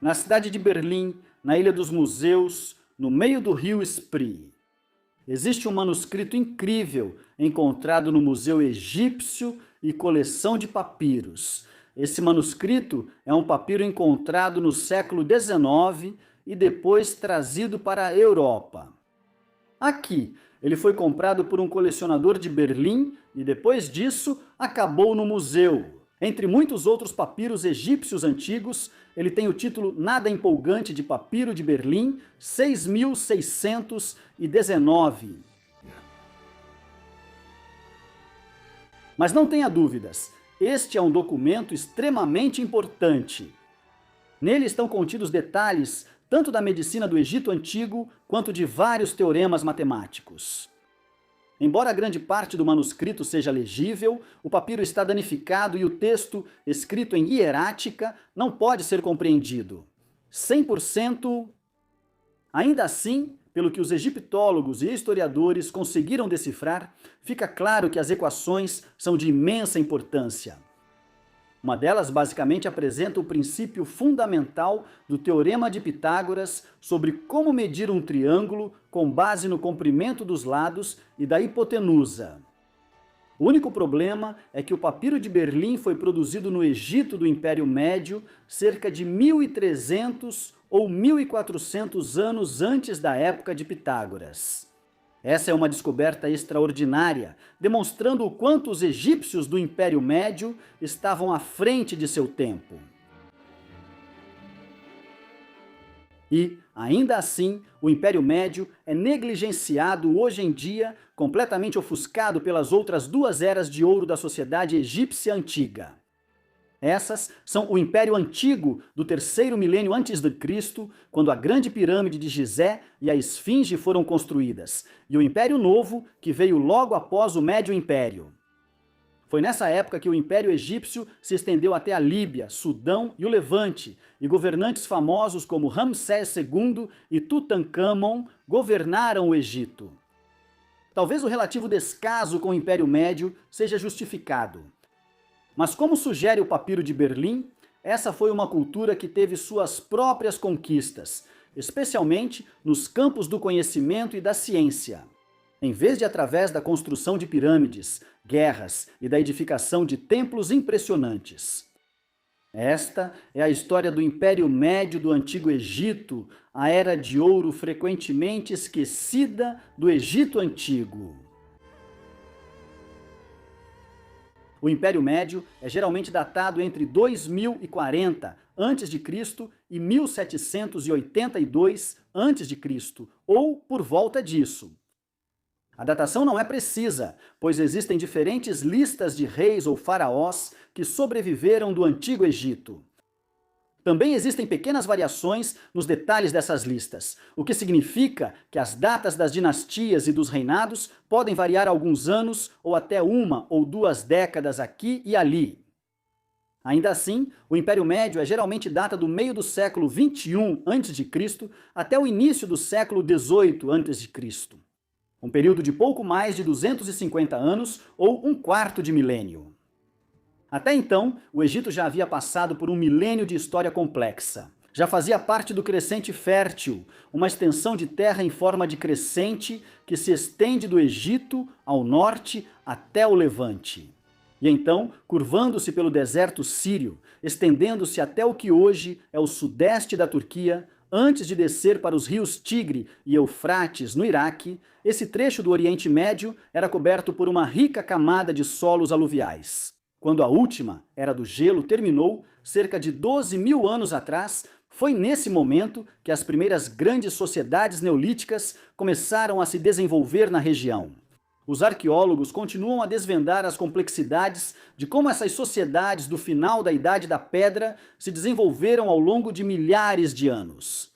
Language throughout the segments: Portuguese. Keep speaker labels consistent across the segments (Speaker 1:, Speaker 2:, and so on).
Speaker 1: na cidade de Berlim, na Ilha dos Museus, no meio do rio Spree. Existe um manuscrito incrível encontrado no Museu Egípcio e coleção de papiros. Esse manuscrito é um papiro encontrado no século XIX e depois trazido para a Europa. Aqui, ele foi comprado por um colecionador de Berlim e depois disso acabou no museu. Entre muitos outros papiros egípcios antigos, ele tem o título nada empolgante de Papiro de Berlim, 6.619. Mas não tenha dúvidas, este é um documento extremamente importante. Nele estão contidos detalhes tanto da medicina do Egito Antigo quanto de vários teoremas matemáticos. Embora grande parte do manuscrito seja legível, o papiro está danificado e o texto, escrito em hierática, não pode ser compreendido. 100%. Ainda assim, pelo que os egiptólogos e historiadores conseguiram decifrar, fica claro que as equações são de imensa importância. Uma delas basicamente apresenta o princípio fundamental do Teorema de Pitágoras sobre como medir um triângulo com base no comprimento dos lados e da hipotenusa. O único problema é que o papiro de Berlim foi produzido no Egito do Império Médio cerca de 1.300 ou 1.400 anos antes da época de Pitágoras. Essa é uma descoberta extraordinária, demonstrando o quanto os egípcios do Império Médio estavam à frente de seu tempo. E, ainda assim, o Império Médio é negligenciado hoje em dia, completamente ofuscado pelas outras duas eras de ouro da sociedade egípcia antiga. Essas são o Império Antigo, do terceiro milênio antes de Cristo, quando a Grande Pirâmide de Gizé e a Esfinge foram construídas, e o Império Novo, que veio logo após o Médio Império. Foi nessa época que o Império Egípcio se estendeu até a Líbia, Sudão e o Levante, e governantes famosos como Ramsés II e Tutancâmon governaram o Egito. Talvez o relativo descaso com o Império Médio seja justificado. Mas como sugere o Papiro de Berlim, essa foi uma cultura que teve suas próprias conquistas, especialmente nos campos do conhecimento e da ciência. Em vez de através da construção de pirâmides, guerras e da edificação de templos impressionantes. Esta é a história do Império Médio do Antigo Egito, a era de ouro frequentemente esquecida do Egito Antigo. O Império Médio é geralmente datado entre 2040 a.C. e 1782 a.C., ou por volta disso. A datação não é precisa, pois existem diferentes listas de reis ou faraós que sobreviveram do Antigo Egito. Também existem pequenas variações nos detalhes dessas listas, o que significa que as datas das dinastias e dos reinados podem variar alguns anos ou até uma ou duas décadas aqui e ali. Ainda assim, o Império Médio é geralmente data do meio do século XXI a.C. até o início do século XVIII a.C., um período de pouco mais de 250 anos ou um quarto de milênio. Até então, o Egito já havia passado por um milênio de história complexa. Já fazia parte do Crescente Fértil, uma extensão de terra em forma de crescente que se estende do Egito ao norte até o Levante. E então, curvando-se pelo deserto sírio, estendendo-se até o que hoje é o sudeste da Turquia, antes de descer para os rios Tigre e Eufrates, no Iraque, esse trecho do Oriente Médio era coberto por uma rica camada de solos aluviais. Quando a última era do gelo terminou, cerca de 12.000 anos atrás, foi nesse momento que as primeiras grandes sociedades neolíticas começaram a se desenvolver na região. Os arqueólogos continuam a desvendar as complexidades de como essas sociedades do final da Idade da Pedra se desenvolveram ao longo de milhares de anos.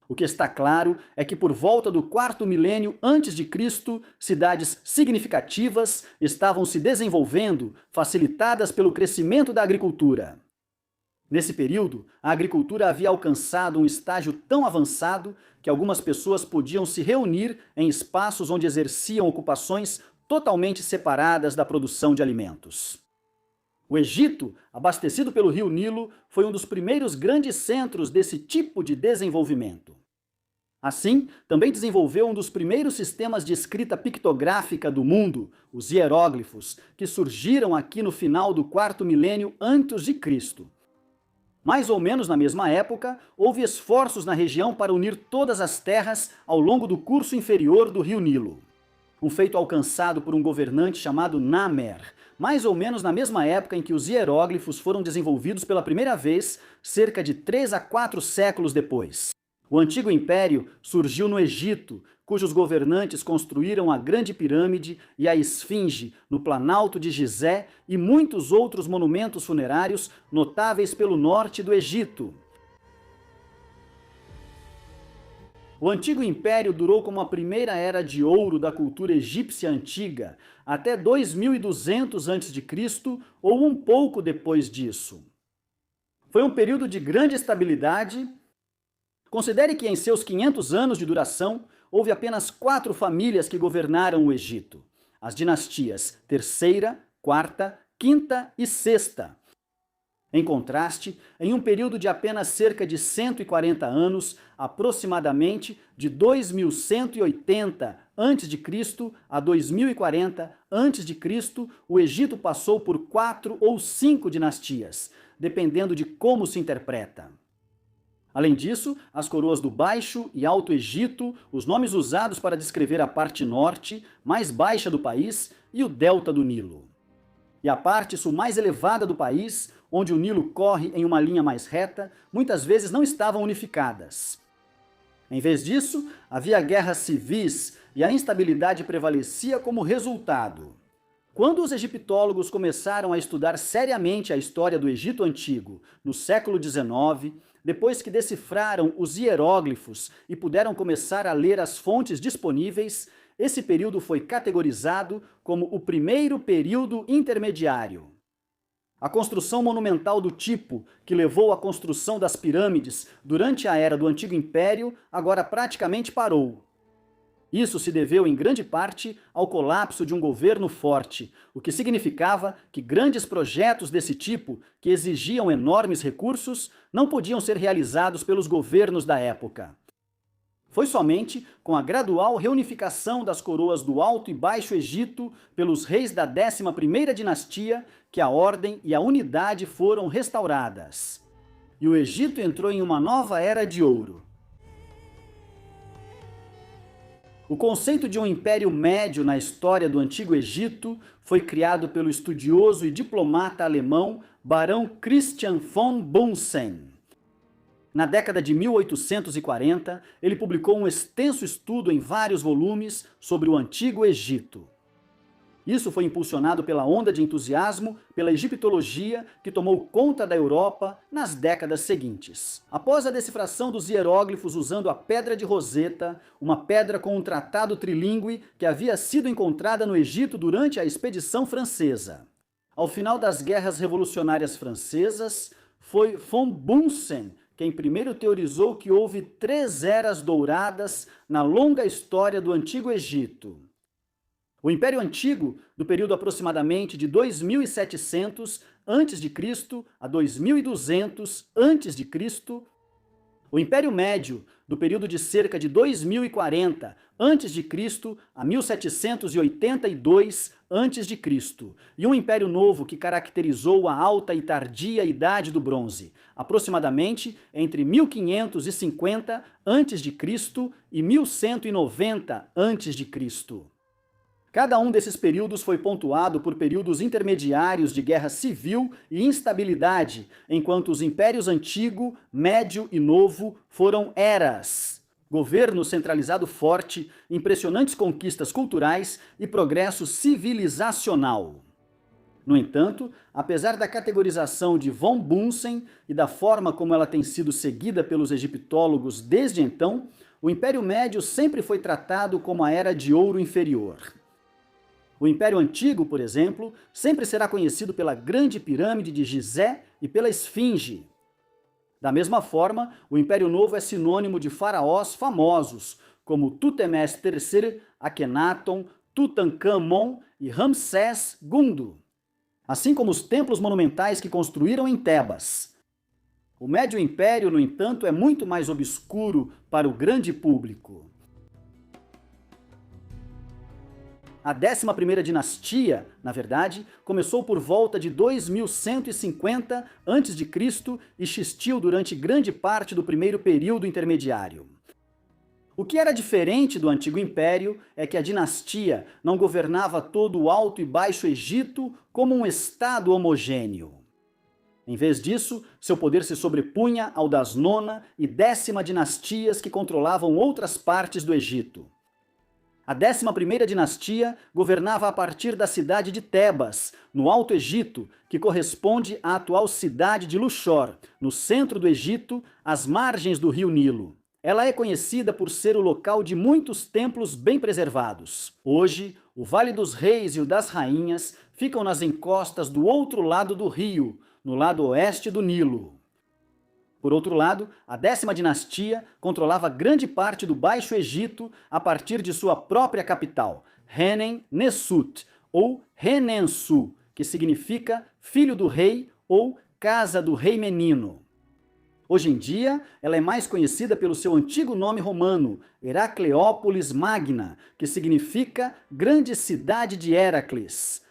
Speaker 1: O que está claro é que por volta do quarto milênio antes de Cristo, cidades significativas estavam se desenvolvendo, facilitadas pelo crescimento da agricultura. Nesse período, a agricultura havia alcançado um estágio tão avançado que algumas pessoas podiam se reunir em espaços onde exerciam ocupações totalmente separadas da produção de alimentos. O Egito, abastecido pelo rio Nilo, foi um dos primeiros grandes centros desse tipo de desenvolvimento. Assim, também desenvolveu um dos primeiros sistemas de escrita pictográfica do mundo, os hieróglifos, que surgiram aqui no final do quarto milênio antes de Cristo. Mais ou menos na mesma época, houve esforços na região para unir todas as terras ao longo do curso inferior do rio Nilo. Um feito alcançado por um governante chamado Namer, mais ou menos na mesma época em que os hieróglifos foram desenvolvidos pela primeira vez, cerca de 3 a 4 séculos depois. O antigo império surgiu no Egito, cujos governantes construíram a Grande Pirâmide e a Esfinge no Planalto de Gizé e muitos outros monumentos funerários notáveis pelo norte do Egito. O antigo império durou como a primeira era de ouro da cultura egípcia antiga, até 2200 a.C. ou um pouco depois disso. Foi um período de grande estabilidade. Considere que em seus 500 anos de duração, houve apenas 4 famílias que governaram o Egito: as dinastias terceira, quarta, quinta e sexta. Em contraste, em um período de apenas cerca de 140 anos, aproximadamente de 2180 a.C. a 2040 a.C., o Egito passou por 4 ou 5 dinastias, dependendo de como se interpreta. Além disso, as coroas do Baixo e Alto Egito, os nomes usados para descrever a parte norte, mais baixa do país, e o delta do Nilo. E a parte sul mais elevada do país, onde o Nilo corre em uma linha mais reta, muitas vezes não estavam unificadas. Em vez disso, havia guerras civis e a instabilidade prevalecia como resultado. Quando os egiptólogos começaram a estudar seriamente a história do Egito Antigo, no século XIX, depois que decifraram os hieróglifos e puderam começar a ler as fontes disponíveis, esse período foi categorizado como o primeiro período intermediário. A construção monumental do tipo, que levou à construção das pirâmides durante a era do Antigo Império, agora praticamente parou. Isso se deveu em grande parte ao colapso de um governo forte, o que significava que grandes projetos desse tipo, que exigiam enormes recursos, não podiam ser realizados pelos governos da época. Foi somente com a gradual reunificação das coroas do Alto e Baixo Egito pelos reis da 11ª dinastia que a ordem e a unidade foram restauradas. E o Egito entrou em uma nova era de ouro. O conceito de um império médio na história do Antigo Egito foi criado pelo estudioso e diplomata alemão Barão Christian von Bunsen. Na década de 1840, ele publicou um extenso estudo em vários volumes sobre o Antigo Egito. Isso foi impulsionado pela onda de entusiasmo pela egiptologia que tomou conta da Europa nas décadas seguintes. Após a decifração dos hieróglifos usando a Pedra de Roseta, uma pedra com um tratado trilíngue que havia sido encontrada no Egito durante a expedição francesa. Ao final das guerras revolucionárias francesas, foi von Bunsen quem primeiro teorizou que houve 3 eras douradas na longa história do Antigo Egito. O Império Antigo, do período aproximadamente de 2700 a.C. a 2200 a.C., o Império Médio, do período de cerca de 2040 a.C. a 1782 a.C., e um Império Novo que caracterizou a alta e tardia Idade do Bronze, aproximadamente entre 1550 a.C. e 1190 a.C. Cada um desses períodos foi pontuado por períodos intermediários de guerra civil e instabilidade, enquanto os impérios Antigo, Médio e Novo foram eras. Governo centralizado forte, impressionantes conquistas culturais e progresso civilizacional. No entanto, apesar da categorização de von Bunsen e da forma como ela tem sido seguida pelos egiptólogos desde então, o Império Médio sempre foi tratado como a Era de Ouro inferior. O Império Antigo, por exemplo, sempre será conhecido pela Grande Pirâmide de Gizé e pela Esfinge. Da mesma forma, o Império Novo é sinônimo de faraós famosos, como Tutemés III, Akhenaton, Tutankhamon e Ramsés II. assim como os templos monumentais que construíram em Tebas. O Médio Império, no entanto, é muito mais obscuro para o grande público. A 11ª dinastia, na verdade, começou por volta de 2150 a.C. e existiu durante grande parte do primeiro período intermediário. O que era diferente do Antigo Império é que a dinastia não governava todo o Alto e Baixo Egito como um estado homogêneo. Em vez disso, seu poder se sobrepunha ao das Nona e 10ª dinastias que controlavam outras partes do Egito. A 11ª dinastia governava a partir da cidade de Tebas, no Alto Egito, que corresponde à atual cidade de Luxor, no centro do Egito, às margens do rio Nilo. Ela é conhecida por ser o local de muitos templos bem preservados. Hoje, o Vale dos Reis e o das Rainhas ficam nas encostas do outro lado do rio, no lado oeste do Nilo. Por outro lado, a 10ª dinastia controlava grande parte do Baixo Egito a partir de sua própria capital, Renen-Nessut, ou Renensu, que significa filho do rei ou casa do rei menino. Hoje em dia, ela é mais conhecida pelo seu antigo nome romano, Heracleópolis Magna, que significa grande cidade de Heracles.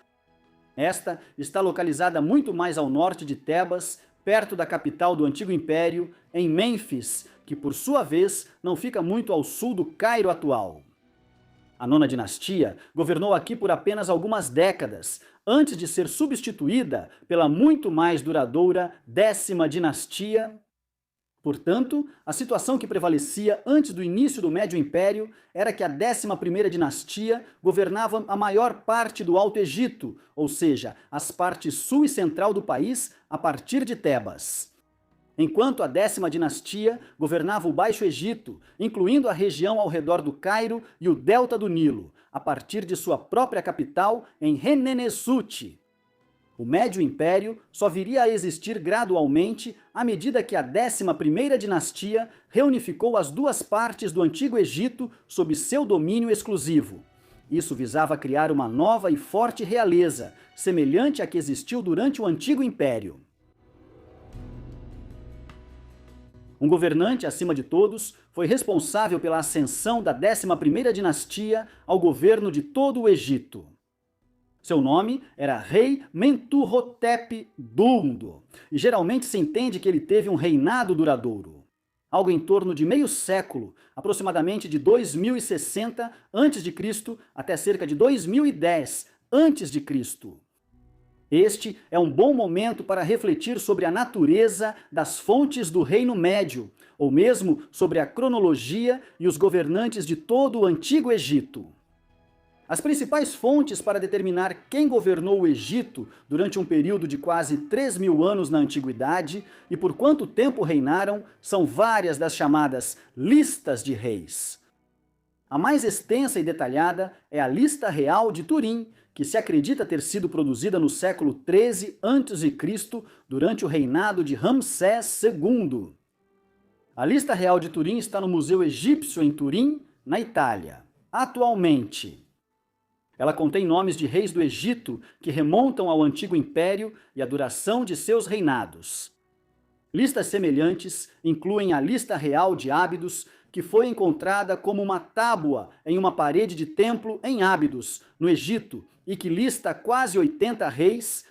Speaker 1: Esta está localizada muito mais ao norte de Tebas, perto da capital do Antigo Império, em Mênfis, que por sua vez não fica muito ao sul do Cairo atual. A 9ª dinastia governou aqui por apenas algumas décadas, antes de ser substituída pela muito mais duradoura 10ª dinastia. Portanto, a situação que prevalecia antes do início do Médio Império era que a 11ª dinastia governava a maior parte do Alto Egito, ou seja, as partes sul e central do país a partir de Tebas. Enquanto a 10ª dinastia governava o Baixo Egito, incluindo a região ao redor do Cairo e o delta do Nilo, a partir de sua própria capital em Renenessut. O Médio Império só viria a existir gradualmente à medida que a 11ª dinastia reunificou as duas partes do Antigo Egito sob seu domínio exclusivo. Isso visava criar uma nova e forte realeza, semelhante à que existiu durante o Antigo Império. Um governante, acima de todos, foi responsável pela ascensão da 11ª dinastia ao governo de todo o Egito. Seu nome era Rei Mentuhotep II, e geralmente se entende que ele teve um reinado duradouro. Algo em torno de meio século, aproximadamente de 2060 a.C. até cerca de 2010 a.C. Este é um bom momento para refletir sobre a natureza das fontes do Reino Médio, ou mesmo sobre a cronologia e os governantes de todo o Antigo Egito. As principais fontes para determinar quem governou o Egito durante um período de quase 3.000 anos na Antiguidade e por quanto tempo reinaram são várias das chamadas listas de reis. A mais extensa e detalhada é a Lista Real de Turim, que se acredita ter sido produzida no século 13 a.C., durante o reinado de Ramsés II. A Lista Real de Turim está no Museu Egípcio em Turim, na Itália. Atualmente, ela contém nomes de reis do Egito que remontam ao Antigo Império e a duração de seus reinados. Listas semelhantes incluem a Lista Real de Ábidos, que foi encontrada como uma tábua em uma parede de templo em Ábidos, no Egito, e que lista quase 80 reis.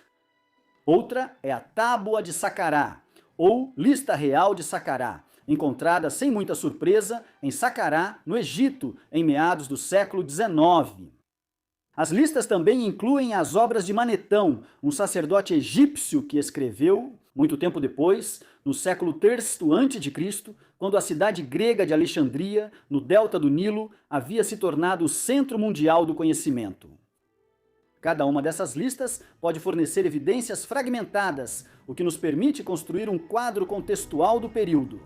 Speaker 1: Outra é a Tábua de Saqqará, ou Lista Real de Saqqará, encontrada sem muita surpresa em Saqqará, no Egito, em meados do século XIX. As listas também incluem as obras de Manetão, um sacerdote egípcio que escreveu, muito tempo depois, no século III a.C., quando a cidade grega de Alexandria, no delta do Nilo, havia se tornado o centro mundial do conhecimento. Cada uma dessas listas pode fornecer evidências fragmentadas, o que nos permite construir um quadro contextual do período.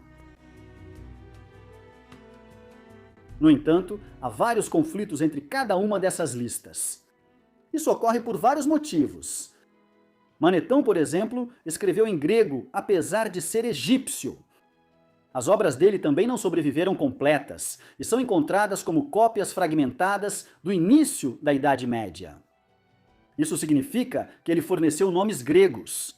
Speaker 1: No entanto, há vários conflitos entre cada uma dessas listas. Isso ocorre por vários motivos. Manetão, por exemplo, escreveu em grego, apesar de ser egípcio. As obras dele também não sobreviveram completas e são encontradas como cópias fragmentadas do início da Idade Média. Isso significa que ele forneceu nomes gregos.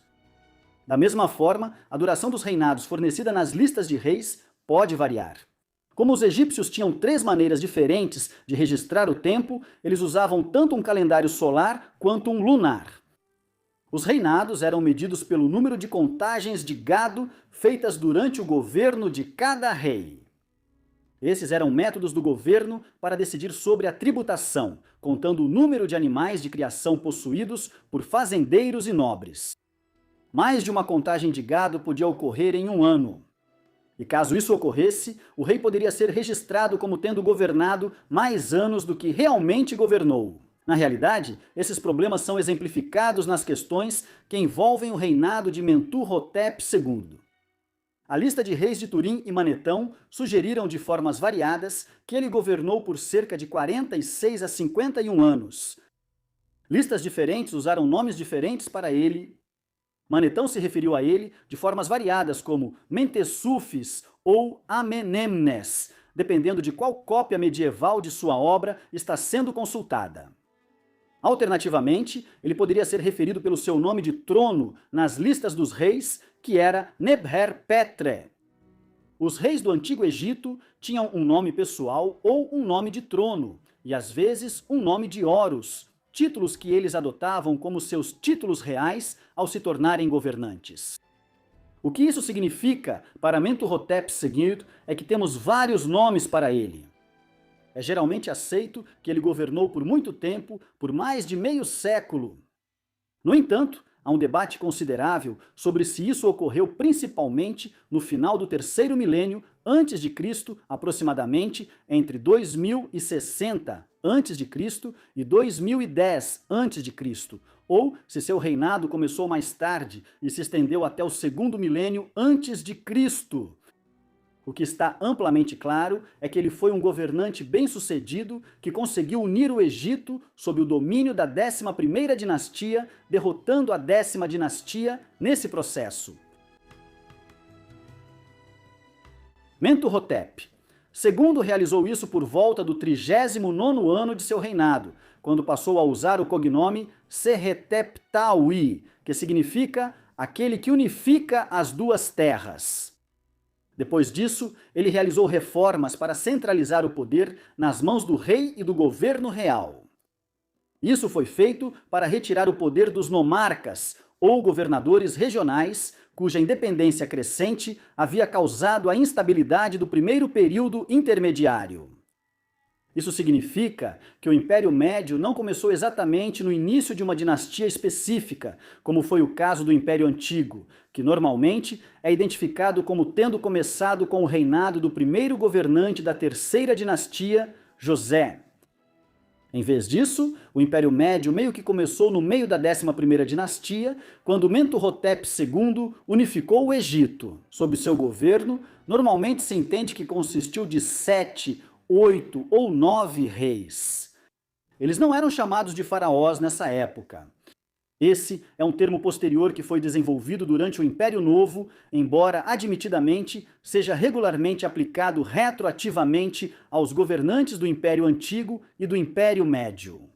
Speaker 1: Da mesma forma, a duração dos reinados fornecida nas listas de reis pode variar. Como os egípcios tinham 3 maneiras diferentes de registrar o tempo, eles usavam tanto um calendário solar quanto um lunar. Os reinados eram medidos pelo número de contagens de gado feitas durante o governo de cada rei. Esses eram métodos do governo para decidir sobre a tributação, contando o número de animais de criação possuídos por fazendeiros e nobres. Mais de uma contagem de gado podia ocorrer em um ano. E caso isso ocorresse, o rei poderia ser registrado como tendo governado mais anos do que realmente governou. Na realidade, esses problemas são exemplificados nas questões que envolvem o reinado de Mentuhotep II. A lista de reis de Turim e Manetão sugeriram de formas variadas que ele governou por cerca de 46 a 51 anos. Listas diferentes usaram nomes diferentes para ele. Manetão se referiu a ele de formas variadas como Mentesufis ou Amenemnes, dependendo de qual cópia medieval de sua obra está sendo consultada. Alternativamente, ele poderia ser referido pelo seu nome de trono nas listas dos reis, que era Nebher-Petre. Os reis do Antigo Egito tinham um nome pessoal ou um nome de trono, e às vezes um nome de Horus, títulos que eles adotavam como seus títulos reais ao se tornarem governantes. O que isso significa para Mentuhotep II é que temos vários nomes para ele. É geralmente aceito que ele governou por muito tempo, por mais de meio século. No entanto, há um debate considerável sobre se isso ocorreu principalmente no final do 3º milênio antes de Cristo, aproximadamente entre 2060 antes de Cristo e 2010 antes de Cristo, ou se seu reinado começou mais tarde e se estendeu até o 2º milênio antes de Cristo. O que está amplamente claro é que ele foi um governante bem-sucedido que conseguiu unir o Egito sob o domínio da 11ª dinastia, derrotando a 10ª dinastia nesse processo. Mentuhotep II realizou isso por volta do 39º ano de seu reinado, quando passou a usar o cognome Serhetep-Tawi, que significa aquele que unifica as duas terras. Depois disso, ele realizou reformas para centralizar o poder nas mãos do rei e do governo real. Isso foi feito para retirar o poder dos nomarcas, ou governadores regionais, cuja independência crescente havia causado a instabilidade do primeiro período intermediário. Isso significa que o Império Médio não começou exatamente no início de uma dinastia específica, como foi o caso do Império Antigo, que normalmente é identificado como tendo começado com o reinado do primeiro governante da 3ª dinastia, José. Em vez disso, o Império Médio meio que começou no meio da 11ª dinastia, quando Mentuhotep II unificou o Egito. Sob seu governo, normalmente se entende que consistiu de 7, 8 ou 9 reis. Eles não eram chamados de faraós nessa época. Esse é um termo posterior que foi desenvolvido durante o Império Novo, embora admitidamente seja regularmente aplicado retroativamente aos governantes do Império Antigo e do Império Médio.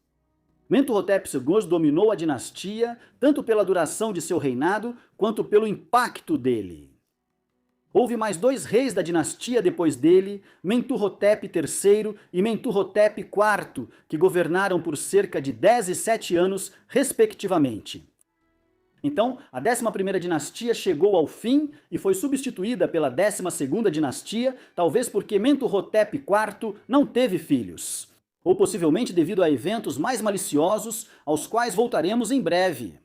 Speaker 1: Mentuhotep II dominou a dinastia tanto pela duração de seu reinado quanto pelo impacto dele. Houve mais 2 reis da dinastia depois dele, Mentuhotep III e Mentuhotep IV, que governaram por cerca de 10 e 7 anos, respectivamente. Então, a 11ª dinastia chegou ao fim e foi substituída pela 12ª dinastia, talvez porque Mentuhotep IV não teve filhos, ou possivelmente devido a eventos mais maliciosos, aos quais voltaremos em breve.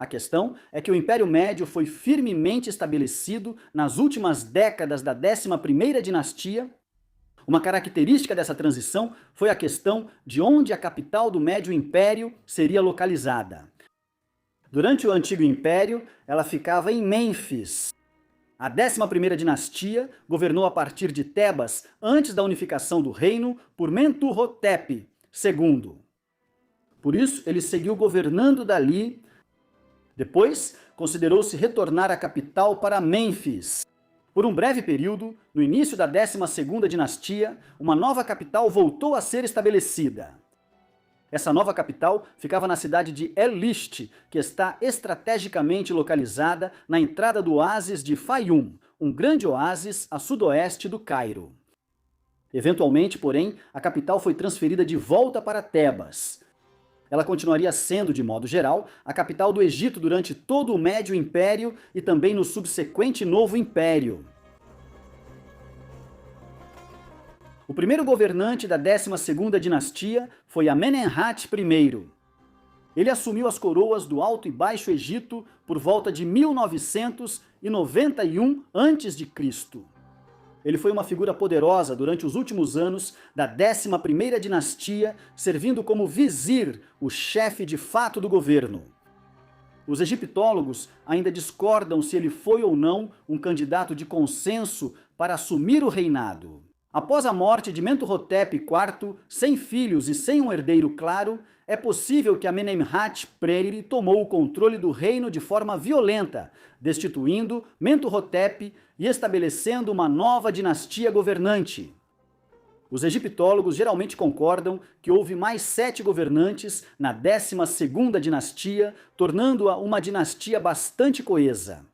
Speaker 1: A questão é que o Império Médio foi firmemente estabelecido nas últimas décadas da 11ª dinastia. Uma característica dessa transição foi a questão de onde a capital do Médio Império seria localizada. Durante o Antigo Império, ela ficava em Mênfis. A 11ª dinastia governou a partir de Tebas antes da unificação do reino por Mentuhotep II. Por isso, ele seguiu governando dali. Depois, considerou-se retornar a capital para Mênfis. Por um breve período, no início da 12ª dinastia, uma nova capital voltou a ser estabelecida. Essa nova capital ficava na cidade de El-Lisht, que está estrategicamente localizada na entrada do oásis de Fayum, um grande oásis a sudoeste do Cairo. Eventualmente, porém, a capital foi transferida de volta para Tebas. Ela continuaria sendo, de modo geral, a capital do Egito durante todo o Médio Império e também no subsequente Novo Império. O primeiro governante da 12ª dinastia foi Amenemhat I. Ele assumiu as coroas do Alto e Baixo Egito por volta de 1991 a.C. Ele foi uma figura poderosa durante os últimos anos da 11ª dinastia, servindo como vizir, o chefe de fato do governo. Os egiptólogos ainda discordam se ele foi ou não um candidato de consenso para assumir o reinado. Após a morte de Mentuhotep IV, sem filhos e sem um herdeiro claro, é possível que Amenemhat I tomou o controle do reino de forma violenta, destituindo Mentuhotep e estabelecendo uma nova dinastia governante. Os egiptólogos geralmente concordam que houve mais 7 governantes na 12ª dinastia, tornando-a uma dinastia bastante coesa.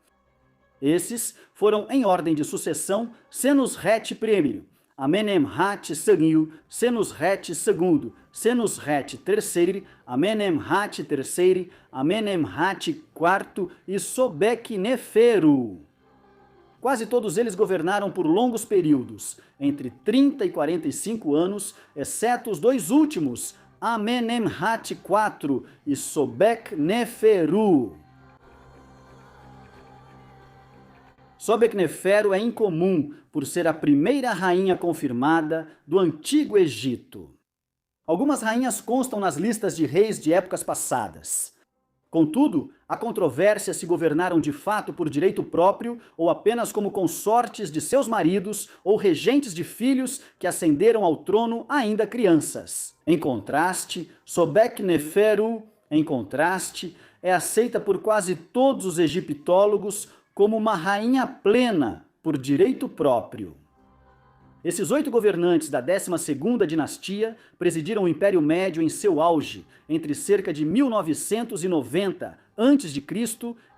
Speaker 1: Esses foram, em ordem de sucessão, Senusret I, Amenemhat II, Senusret II, Senusret III, Amenemhat III, Amenemhat IV e Sobekneferu. Quase todos eles governaram por longos períodos, entre 30 e 45 anos, exceto os dois últimos, Amenemhat IV e Sobekneferu. Sobekneferu é incomum por ser a primeira rainha confirmada do Antigo Egito. Algumas rainhas constam nas listas de reis de épocas passadas. Contudo, há controvérsia se governaram de fato por direito próprio ou apenas como consortes de seus maridos ou regentes de filhos que ascenderam ao trono ainda crianças. Em contraste, Sobekneferu, é aceita por quase todos os egiptólogos como uma rainha plena por direito próprio. Esses 8 governantes da 12ª dinastia presidiram o Império Médio em seu auge, entre cerca de 1990 a.C.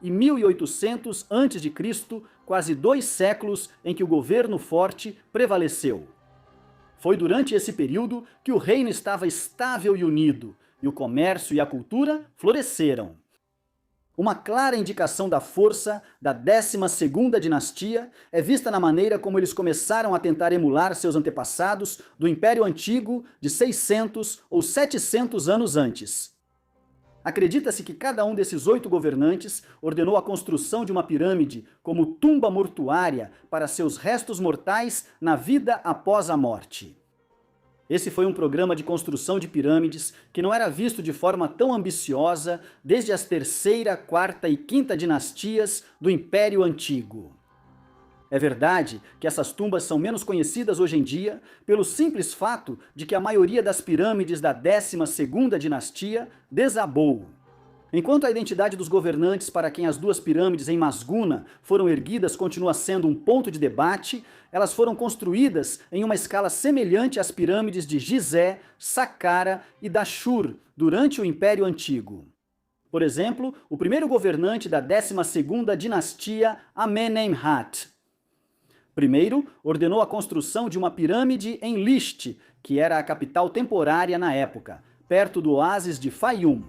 Speaker 1: e 1800 a.C., quase 2 séculos em que o governo forte prevaleceu. Foi durante esse período que o reino estava estável e unido, e o comércio e a cultura floresceram. Uma clara indicação da força da 12ª dinastia é vista na maneira como eles começaram a tentar emular seus antepassados do Império Antigo de 600 ou 700 anos antes. Acredita-se que cada um desses 8 governantes ordenou a construção de uma pirâmide como tumba mortuária para seus restos mortais na vida após a morte. Esse foi um programa de construção de pirâmides que não era visto de forma tão ambiciosa desde as 3ª, 4ª e 5ª dinastias do Império Antigo. É verdade que essas tumbas são menos conhecidas hoje em dia pelo simples fato de que a maioria das pirâmides da 12ª dinastia desabou. Enquanto a identidade dos governantes para quem as 2 pirâmides em Masguna foram erguidas continua sendo um ponto de debate, elas foram construídas em uma escala semelhante às pirâmides de Gizé, Saqqara e Dashur durante o Império Antigo. Por exemplo, o primeiro governante da 12ª dinastia, Amenemhat. Primeiro, ordenou a construção de uma pirâmide em Lisht, que era a capital temporária na época, perto do oásis de Fayum.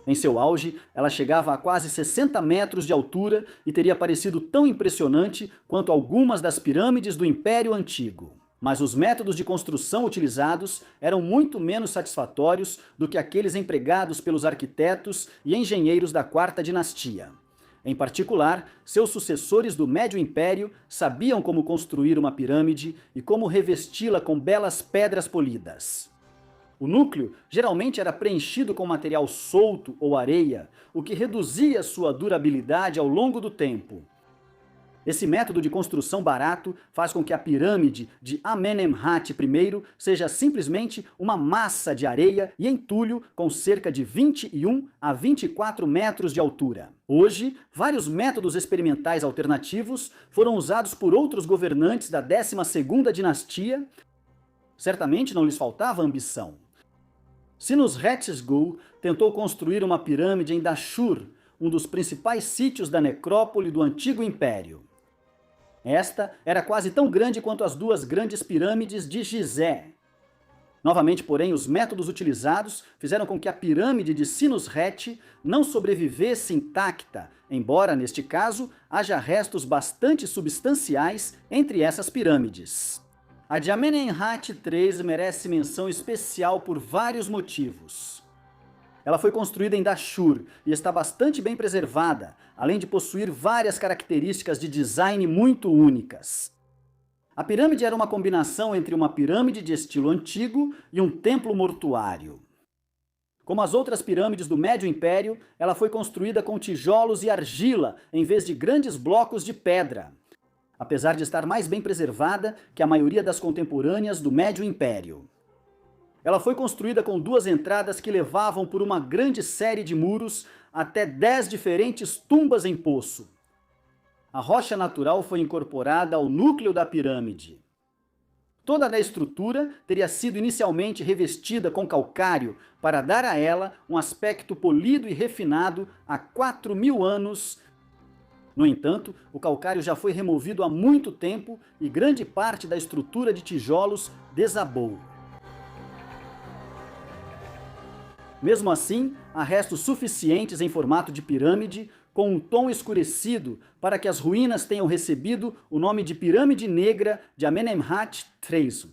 Speaker 1: Em seu auge, ela chegava a quase 60 metros de altura e teria parecido tão impressionante quanto algumas das pirâmides do Império Antigo. Mas os métodos de construção utilizados eram muito menos satisfatórios do que aqueles empregados pelos arquitetos e engenheiros da 4ª dinastia. Em particular, seus sucessores do Médio Império sabiam como construir uma pirâmide e como revesti-la com belas pedras polidas. O núcleo geralmente era preenchido com material solto ou areia, o que reduzia sua durabilidade ao longo do tempo. Esse método de construção barato faz com que a pirâmide de Amenemhat I seja simplesmente uma massa de areia e entulho com cerca de 21 a 24 metros de altura. Hoje, vários métodos experimentais alternativos foram usados por outros governantes da 12ª dinastia, Certamente não lhes faltava ambição. Sinusretesgul tentou construir uma pirâmide em Dashur, um dos principais sítios da necrópole do Antigo Império. Esta era quase tão grande quanto as duas grandes pirâmides de Gizé. Novamente, porém, os métodos utilizados fizeram com que a pirâmide de Sinusret não sobrevivesse intacta, embora, neste caso, haja restos bastante substanciais entre essas pirâmides. A de Amenemhat III merece menção especial por vários motivos. Ela foi construída em Dashur e está bastante bem preservada, além de possuir várias características de design muito únicas. A pirâmide era uma combinação entre uma pirâmide de estilo antigo e um templo mortuário. Como as outras pirâmides do Médio Império, ela foi construída com tijolos e argila, em vez de grandes blocos de pedra, apesar de estar mais bem preservada que a maioria das contemporâneas do Médio Império. Ela foi construída com duas entradas que levavam por uma grande série de muros até 10 diferentes tumbas em poço. A rocha natural foi incorporada ao núcleo da pirâmide. Toda a estrutura teria sido inicialmente revestida com calcário para dar a ela um aspecto polido e refinado há 4.000 anos. No entanto, o calcário já foi removido há muito tempo e grande parte da estrutura de tijolos desabou. Mesmo assim, há restos suficientes em formato de pirâmide, com um tom escurecido, para que as ruínas tenham recebido o nome de Pirâmide Negra de Amenemhat III.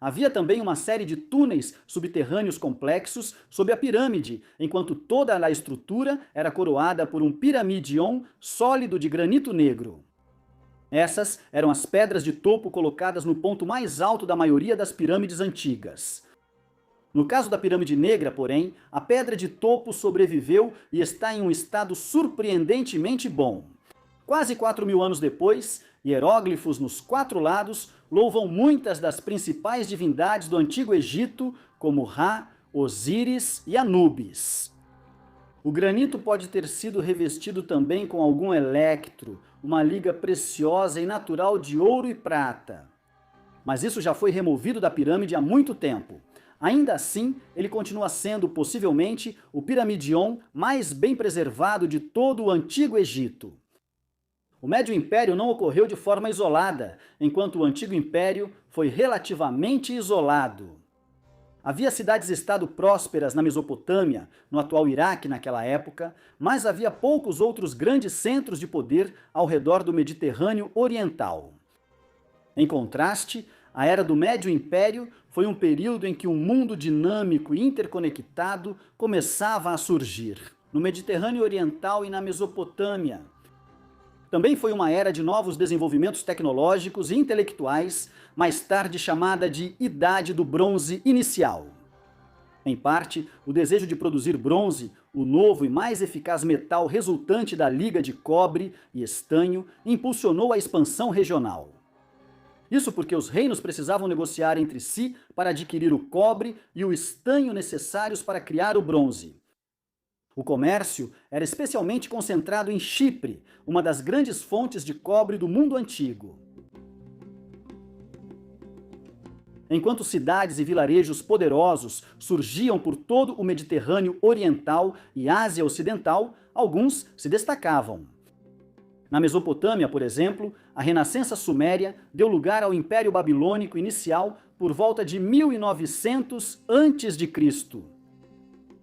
Speaker 1: Havia também uma série de túneis subterrâneos complexos sob a pirâmide, enquanto toda a estrutura era coroada por um piramidion sólido de granito negro. Essas eram as pedras de topo colocadas no ponto mais alto da maioria das pirâmides antigas. No caso da Pirâmide Negra, porém, a pedra de topo sobreviveu e está em um estado surpreendentemente bom. Quase 4.000 anos depois, hieróglifos nos 4 lados louvam muitas das principais divindades do Antigo Egito, como Ra, Osíris e Anubis. O granito pode ter sido revestido também com algum electro, uma liga preciosa e natural de ouro e prata. Mas isso já foi removido da pirâmide há muito tempo. Ainda assim, ele continua sendo, possivelmente, o piramidion mais bem preservado de todo o Antigo Egito. O Médio Império não ocorreu de forma isolada, enquanto o Antigo Império foi relativamente isolado. Havia cidades-estado prósperas na Mesopotâmia, no atual Iraque naquela época, mas havia poucos outros grandes centros de poder ao redor do Mediterrâneo Oriental. Em contraste, a Era do Médio Império foi um período em que um mundo dinâmico e interconectado começava a surgir, no Mediterrâneo Oriental e na Mesopotâmia. Também foi uma era de novos desenvolvimentos tecnológicos e intelectuais, mais tarde chamada de Idade do Bronze Inicial. Em parte, o desejo de produzir bronze, o novo e mais eficaz metal resultante da liga de cobre e estanho, impulsionou a expansão regional. Isso porque os reinos precisavam negociar entre si para adquirir o cobre e o estanho necessários para criar o bronze. O comércio era especialmente concentrado em Chipre, uma das grandes fontes de cobre do mundo antigo. Enquanto cidades e vilarejos poderosos surgiam por todo o Mediterrâneo Oriental e Ásia Ocidental, alguns se destacavam. Na Mesopotâmia, por exemplo, a renascença suméria deu lugar ao Império Babilônico inicial por volta de 1900 a.C.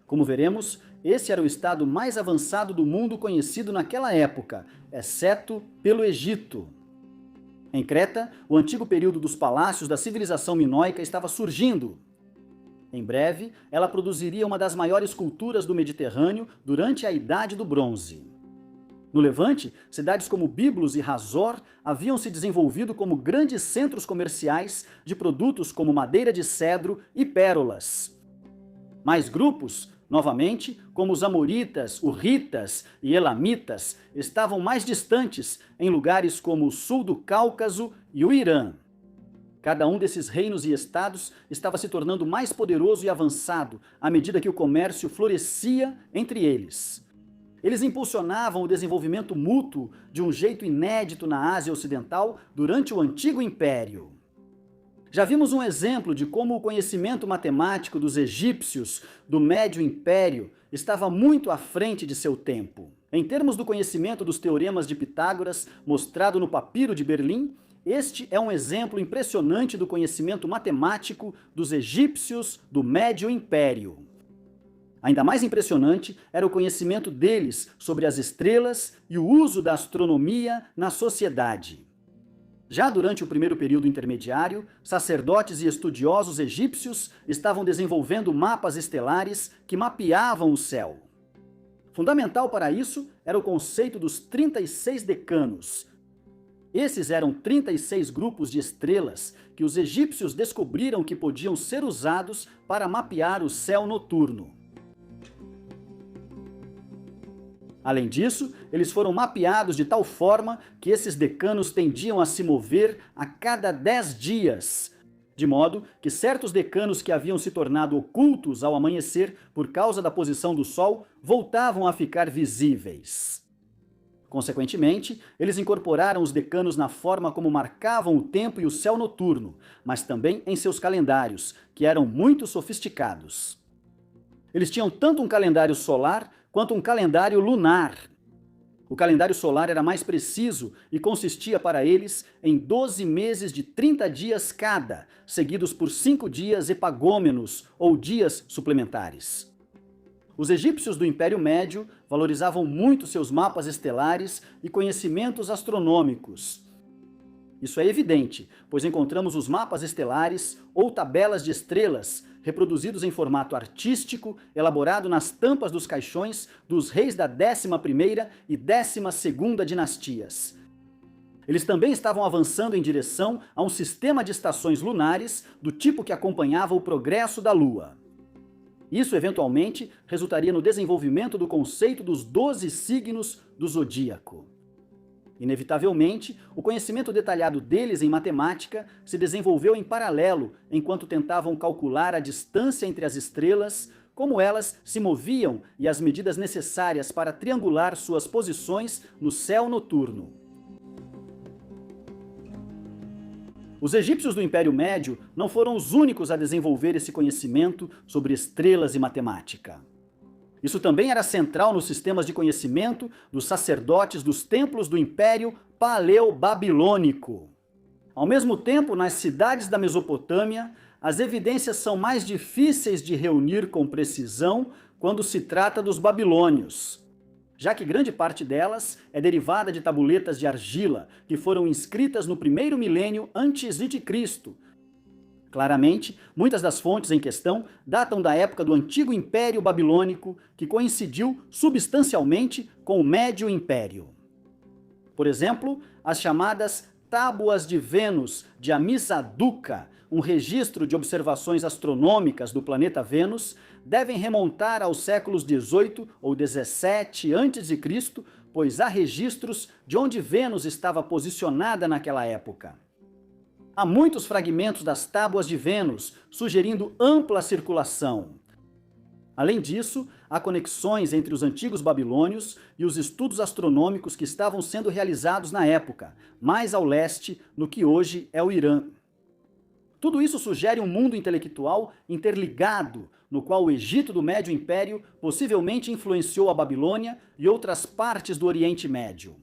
Speaker 1: Como veremos, esse era o estado mais avançado do mundo conhecido naquela época, exceto pelo Egito. Em Creta, o antigo período dos palácios da civilização minoica estava surgindo. Em breve, ela produziria uma das maiores culturas do Mediterrâneo durante a Idade do Bronze. No Levante, cidades como Biblos e Razor haviam se desenvolvido como grandes centros comerciais de produtos como madeira de cedro e pérolas. Mais grupos, novamente, como os Amoritas, Hurritas e Elamitas, estavam mais distantes, em lugares como o sul do Cáucaso e o Irã. Cada um desses reinos e estados estava se tornando mais poderoso e avançado à medida que o comércio florescia entre eles. Eles impulsionavam o desenvolvimento mútuo de um jeito inédito na Ásia Ocidental durante o Antigo Império. Já vimos um exemplo de como o conhecimento matemático dos egípcios do Médio Império estava muito à frente de seu tempo. Em termos do conhecimento dos teoremas de Pitágoras, mostrado no Papiro de Berlim, este é um exemplo impressionante do conhecimento matemático dos egípcios do Médio Império. Ainda mais impressionante era o conhecimento deles sobre as estrelas e o uso da astronomia na sociedade. Já durante o primeiro período intermediário, sacerdotes e estudiosos egípcios estavam desenvolvendo mapas estelares que mapeavam o céu. Fundamental para isso era o conceito dos 36 decanos. Esses eram 36 grupos de estrelas que os egípcios descobriram que podiam ser usados para mapear o céu noturno. Além disso, eles foram mapeados de tal forma que esses decanos tendiam a se mover a cada 10 dias, de modo que certos decanos que haviam se tornado ocultos ao amanhecer por causa da posição do Sol voltavam a ficar visíveis. Consequentemente, eles incorporaram os decanos na forma como marcavam o tempo e o céu noturno, mas também em seus calendários, que eram muito sofisticados. Eles tinham tanto um calendário solar quanto um calendário lunar. O calendário solar era mais preciso e consistia para eles em 12 meses de 30 dias cada, seguidos por 5 dias epagômenos ou dias suplementares. Os egípcios do Império Médio valorizavam muito seus mapas estelares e conhecimentos astronômicos. Isso é evidente, pois encontramos os mapas estelares ou tabelas de estrelas reproduzidos em formato artístico, elaborado nas tampas dos caixões dos reis da 11ª e 12ª dinastias. Eles também estavam avançando em direção a um sistema de estações lunares do tipo que acompanhava o progresso da Lua. Isso, eventualmente, resultaria no desenvolvimento do conceito dos 12 signos do zodíaco. Inevitavelmente, o conhecimento detalhado deles em matemática se desenvolveu em paralelo enquanto tentavam calcular a distância entre as estrelas, como elas se moviam e as medidas necessárias para triangular suas posições no céu noturno. Os egípcios do Império Médio não foram os únicos a desenvolver esse conhecimento sobre estrelas e matemática. Isso também era central nos sistemas de conhecimento dos sacerdotes dos templos do Império Paleo-Babilônico. Ao mesmo tempo, nas cidades da Mesopotâmia, as evidências são mais difíceis de reunir com precisão quando se trata dos babilônios, já que grande parte delas é derivada de tabuletas de argila que foram inscritas no primeiro milênio antes de Cristo. Claramente, muitas das fontes em questão datam da época do Antigo Império Babilônico, que coincidiu substancialmente com o Médio Império. Por exemplo, as chamadas Tábuas de Vênus de Amizabduca, um registro de observações astronômicas do planeta Vênus, devem remontar aos séculos 18 ou 17 a.C., pois há registros de onde Vênus estava posicionada naquela época. Há muitos fragmentos das tábuas de Vênus, sugerindo ampla circulação. Além disso, há conexões entre os antigos babilônios e os estudos astronômicos que estavam sendo realizados na época, mais ao leste, no que hoje é o Irã. Tudo isso sugere um mundo intelectual interligado, no qual o Egito do Médio Império possivelmente influenciou a Babilônia e outras partes do Oriente Médio.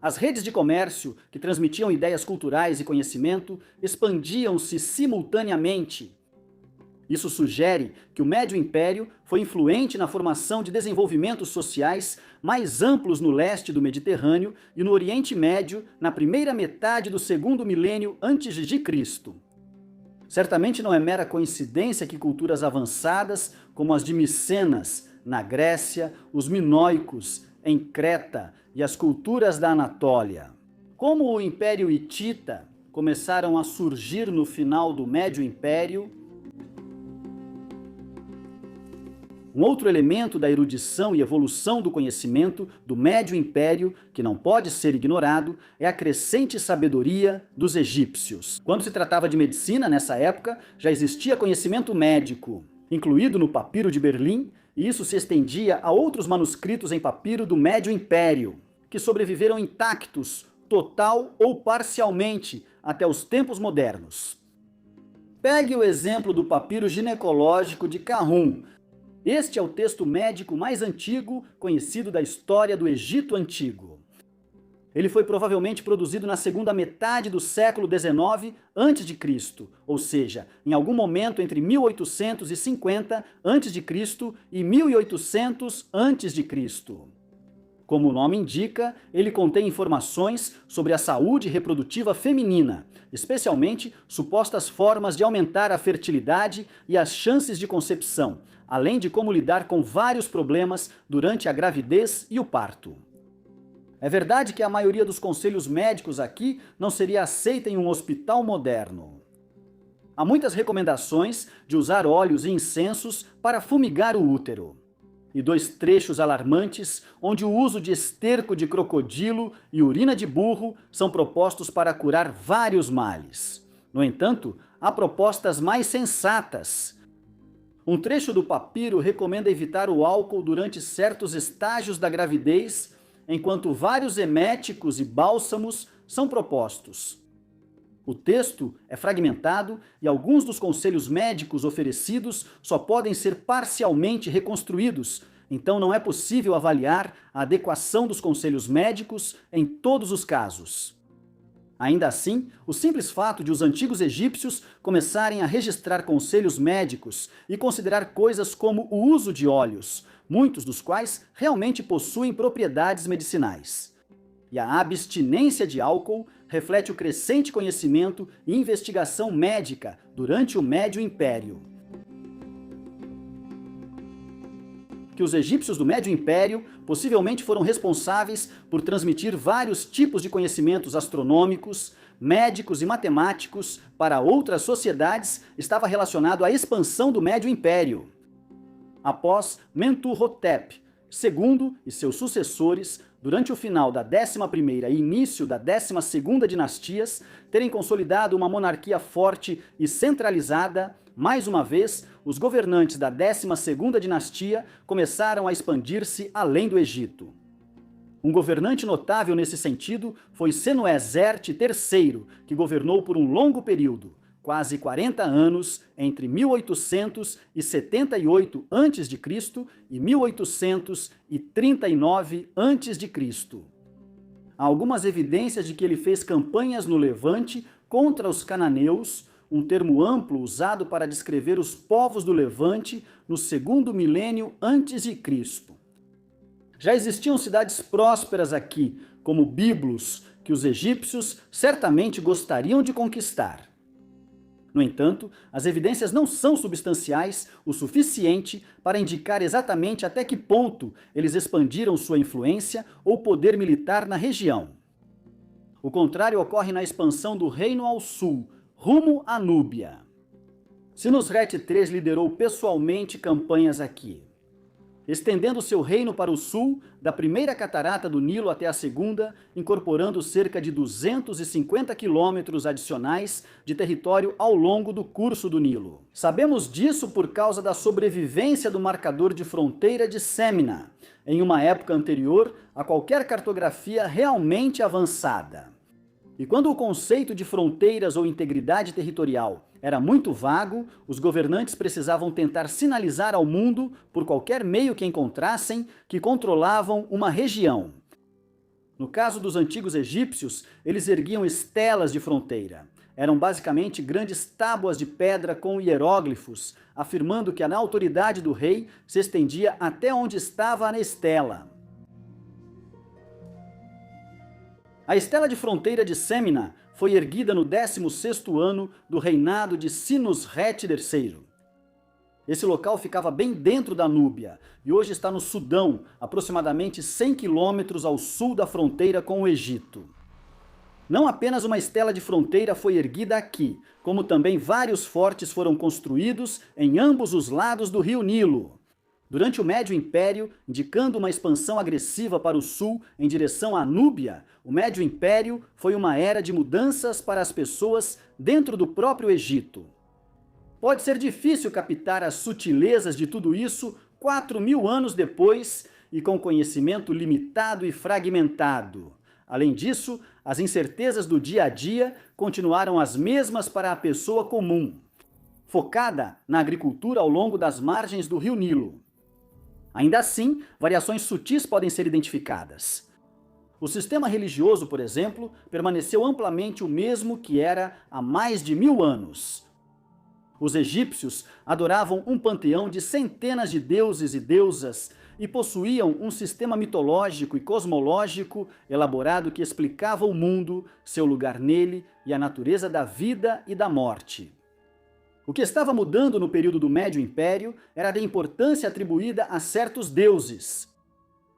Speaker 1: As redes de comércio, que transmitiam ideias culturais e conhecimento, expandiam-se simultaneamente. Isso sugere que o Médio Império foi influente na formação de desenvolvimentos sociais mais amplos no leste do Mediterrâneo e no Oriente Médio na primeira metade do segundo milênio antes de Cristo. Certamente não é mera coincidência que culturas avançadas, como as de Micenas, na Grécia, os minoicos, em Creta e as culturas da Anatólia, como o Império Hitita, começaram a surgir no final do Médio Império. Um outro elemento da erudição e evolução do conhecimento do Médio Império, que não pode ser ignorado, é a crescente sabedoria dos egípcios. Quando se tratava de medicina, nessa época, já existia conhecimento médico, incluído no Papiro de Berlim, e isso se estendia a outros manuscritos em papiro do Médio Império, que sobreviveram intactos, total ou parcialmente, até os tempos modernos. Pegue o exemplo do papiro ginecológico de Kahun. Este é o texto médico mais antigo conhecido da história do Egito Antigo. Ele foi provavelmente produzido na segunda metade do século XIX a.C., ou seja, em algum momento entre 1850 a.C. e 1800 a.C. Como o nome indica, ele contém informações sobre a saúde reprodutiva feminina, especialmente supostas formas de aumentar a fertilidade e as chances de concepção, além de como lidar com vários problemas durante a gravidez e o parto. É verdade que a maioria dos conselhos médicos aqui não seria aceita em um hospital moderno. Há muitas recomendações de usar óleos e incensos para fumigar o útero. E dois trechos alarmantes onde o uso de esterco de crocodilo e urina de burro são propostos para curar vários males. No entanto, há propostas mais sensatas. Um trecho do papiro recomenda evitar o álcool durante certos estágios da gravidez, enquanto vários eméticos e bálsamos são propostos. O texto é fragmentado e alguns dos conselhos médicos oferecidos só podem ser parcialmente reconstruídos, então não é possível avaliar a adequação dos conselhos médicos em todos os casos. Ainda assim, o simples fato de os antigos egípcios começarem a registrar conselhos médicos e considerar coisas como o uso de óleos, muitos dos quais realmente possuem propriedades medicinais. E a abstinência de álcool reflete o crescente conhecimento e investigação médica durante o Médio Império. Que os egípcios do Médio Império possivelmente foram responsáveis por transmitir vários tipos de conhecimentos astronômicos, médicos e matemáticos para outras sociedades estava relacionado à expansão do Médio Império. Após Mentuhotep II e seus sucessores, durante o final da 11ª e início da 12ª dinastias, terem consolidado uma monarquia forte e centralizada, mais uma vez, os governantes da 12ª dinastia começaram a expandir-se além do Egito. Um governante notável nesse sentido foi Senoeserte III, que governou por um longo período, quase 40 anos, entre 1878 a.C. e 1839 a.C. Há algumas evidências de que ele fez campanhas no Levante contra os cananeus, um termo amplo usado para descrever os povos do Levante no segundo milênio antes de Cristo. Já existiam cidades prósperas aqui, como Biblos, que os egípcios certamente gostariam de conquistar. No entanto, as evidências não são substanciais o suficiente para indicar exatamente até que ponto eles expandiram sua influência ou poder militar na região. O contrário ocorre na expansão do reino ao sul, rumo à Núbia. Sinusrete III liderou pessoalmente campanhas aqui, estendendo seu reino para o sul, da primeira catarata do Nilo até a segunda, incorporando cerca de 250 quilômetros adicionais de território ao longo do curso do Nilo. Sabemos disso por causa da sobrevivência do marcador de fronteira de Semna, em uma época anterior a qualquer cartografia realmente avançada. E quando o conceito de fronteiras ou integridade territorial era muito vago, os governantes precisavam tentar sinalizar ao mundo, por qualquer meio que encontrassem, que controlavam uma região. No caso dos antigos egípcios, eles erguiam estelas de fronteira. Eram basicamente grandes tábuas de pedra com hieróglifos, afirmando que a autoridade do rei se estendia até onde estava a estela. A estela de fronteira de Semna foi erguida no 16º ano do reinado de Sinusrete III. Esse local ficava bem dentro da Núbia e hoje está no Sudão, aproximadamente 100 quilômetros ao sul da fronteira com o Egito. Não apenas uma estela de fronteira foi erguida aqui, como também vários fortes foram construídos em ambos os lados do rio Nilo. Durante o Médio Império, indicando uma expansão agressiva para o sul em direção à Núbia, o Médio Império foi uma era de mudanças para as pessoas dentro do próprio Egito. Pode ser difícil captar as sutilezas de tudo isso 4.000 anos depois e com conhecimento limitado e fragmentado. Além disso, as incertezas do dia a dia continuaram as mesmas para a pessoa comum. focada na agricultura ao longo das margens do rio Nilo. Ainda assim, variações sutis podem ser identificadas. O sistema religioso, por exemplo, permaneceu amplamente o mesmo que era há mais de 1000 anos. Os egípcios adoravam um panteão de centenas de deuses e deusas e possuíam um sistema mitológico e cosmológico elaborado que explicava o mundo, seu lugar nele e a natureza da vida e da morte. O que estava mudando no período do Médio Império era a importância atribuída a certos deuses.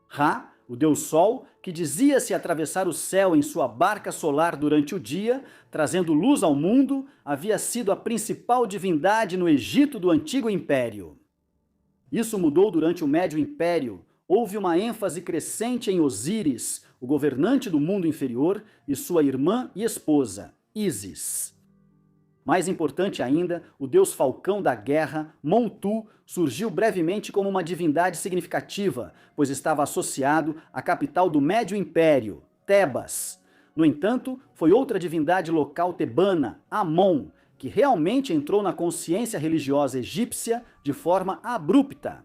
Speaker 1: Ra, o deus Sol, que dizia-se atravessar o céu em sua barca solar durante o dia, trazendo luz ao mundo, havia sido a principal divindade no Egito do Antigo Império. Isso mudou durante o Médio Império. Houve uma ênfase crescente em Osíris, o governante do mundo inferior, e sua irmã e esposa, Ísis. Mais importante ainda, o deus falcão da guerra, Montu, surgiu brevemente como uma divindade significativa, pois estava associado à capital do Médio Império, Tebas. No entanto, foi outra divindade local tebana, Amon, que realmente entrou na consciência religiosa egípcia de forma abrupta.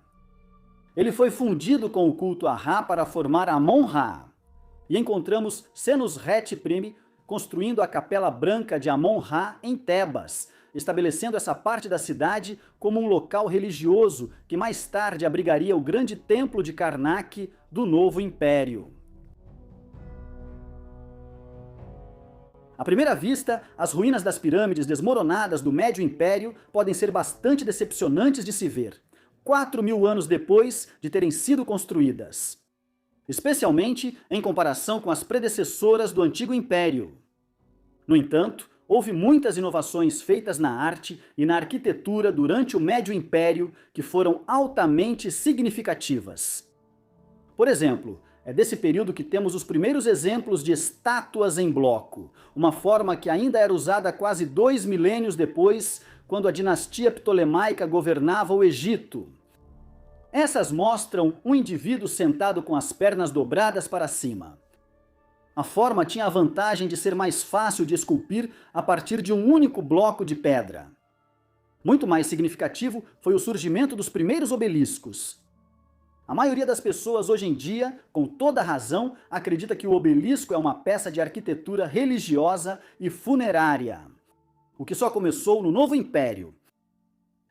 Speaker 1: Ele foi fundido com o culto a Ra para formar Amon-Ra. E encontramos Senusret-Prime construindo a Capela Branca de Amon-Ra em Tebas, estabelecendo essa parte da cidade como um local religioso que mais tarde abrigaria o grande templo de Karnak do novo império. À primeira vista, as ruínas das pirâmides desmoronadas do Médio Império podem ser bastante decepcionantes de se ver, 4000 anos depois de terem sido construídas. Especialmente em comparação com as predecessoras do Antigo Império. No entanto, houve muitas inovações feitas na arte e na arquitetura durante o Médio Império que foram altamente significativas. Por exemplo, é desse período que temos os primeiros exemplos de estátuas em bloco, uma forma que ainda era usada quase 2 milênios depois, quando a dinastia ptolemaica governava o Egito. Essas mostram um indivíduo sentado com as pernas dobradas para cima. A forma tinha a vantagem de ser mais fácil de esculpir a partir de um único bloco de pedra. Muito mais significativo foi o surgimento dos primeiros obeliscos. A maioria das pessoas hoje em dia, com toda razão, acredita que o obelisco é uma peça de arquitetura religiosa e funerária, o que só começou no Novo Império.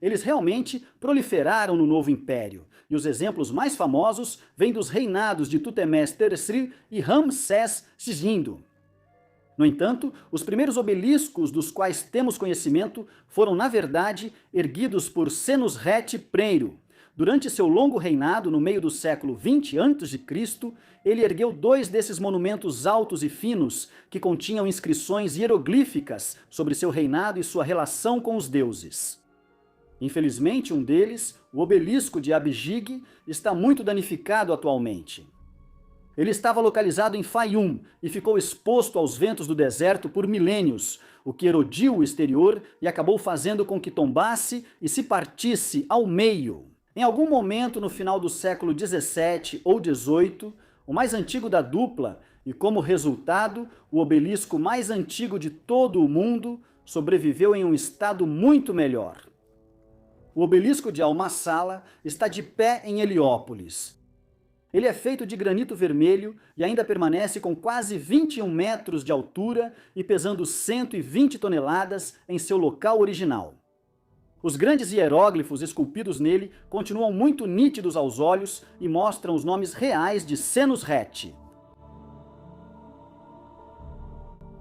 Speaker 1: Eles realmente proliferaram no Novo Império, e os exemplos mais famosos vêm dos reinados de Tutemés III e Ramsés II. No entanto, os primeiros obeliscos dos quais temos conhecimento foram, na verdade, erguidos por Senusret-Prime. Durante seu longo reinado, no meio do século XX a.C., ele ergueu 2 desses monumentos altos e finos que continham inscrições hieroglíficas sobre seu reinado e sua relação com os deuses. Infelizmente, um deles, o obelisco de Abjig, está muito danificado atualmente. Ele estava localizado em Fayum e ficou exposto aos ventos do deserto por milênios, o que erodiu o exterior e acabou fazendo com que tombasse e se partisse ao meio. Em algum momento no final do século XVII ou XVIII, o mais antigo da dupla, e como resultado, o obelisco mais antigo de todo o mundo, sobreviveu em um estado muito melhor. O obelisco de Al-Masala está de pé em Heliópolis. Ele é feito de granito vermelho e ainda permanece com quase 21 metros de altura e pesando 120 toneladas em seu local original. Os grandes hieróglifos esculpidos nele continuam muito nítidos aos olhos e mostram os nomes reais de Senusret.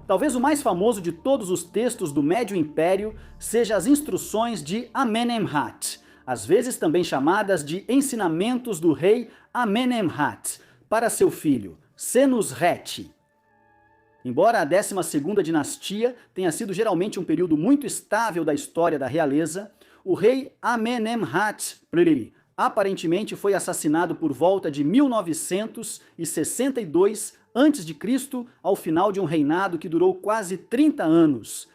Speaker 1: Talvez o mais famoso de todos os textos do Médio Império seja as instruções de Amenemhat, às vezes também chamadas de ensinamentos do rei Amenemhat, para seu filho, Senusret. Embora a 12ª dinastia tenha sido geralmente um período muito estável da história da realeza, o rei Amenemhat I aparentemente foi assassinado por volta de 1962 a.C., ao final de um reinado que durou quase 30 anos.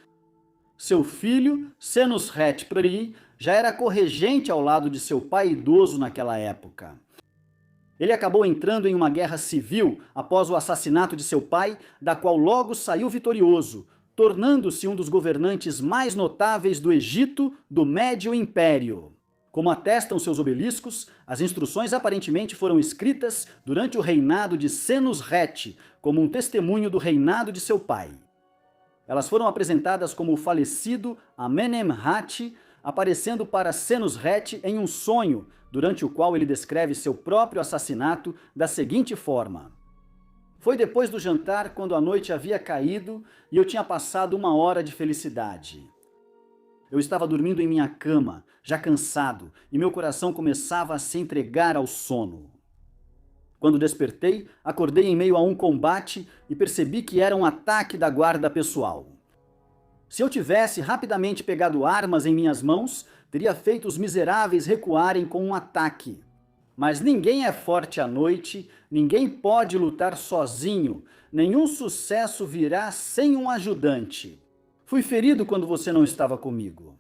Speaker 1: Seu filho, Senusret I, já era corregente ao lado de seu pai idoso naquela época. Ele acabou entrando em uma guerra civil após o assassinato de seu pai, da qual logo saiu vitorioso, tornando-se um dos governantes mais notáveis do Egito do Médio Império. Como atestam seus obeliscos, as instruções aparentemente foram escritas durante o reinado de Senusret, como um testemunho do reinado de seu pai. Elas foram apresentadas como o falecido Amenemhat, aparecendo para Senusret em um sonho, durante o qual ele descreve seu próprio assassinato da seguinte forma: foi depois do jantar, quando a noite havia caído e eu tinha passado 1 hora de felicidade. Eu estava dormindo em minha cama, já cansado, e meu coração começava a se entregar ao sono. Quando despertei, acordei em meio a um combate e percebi que era um ataque da guarda pessoal. Se eu tivesse rapidamente pegado armas em minhas mãos, teria feito os miseráveis recuarem com um ataque. Mas ninguém é forte à noite, ninguém pode lutar sozinho, nenhum sucesso virá sem um ajudante. Fui ferido quando você não estava comigo.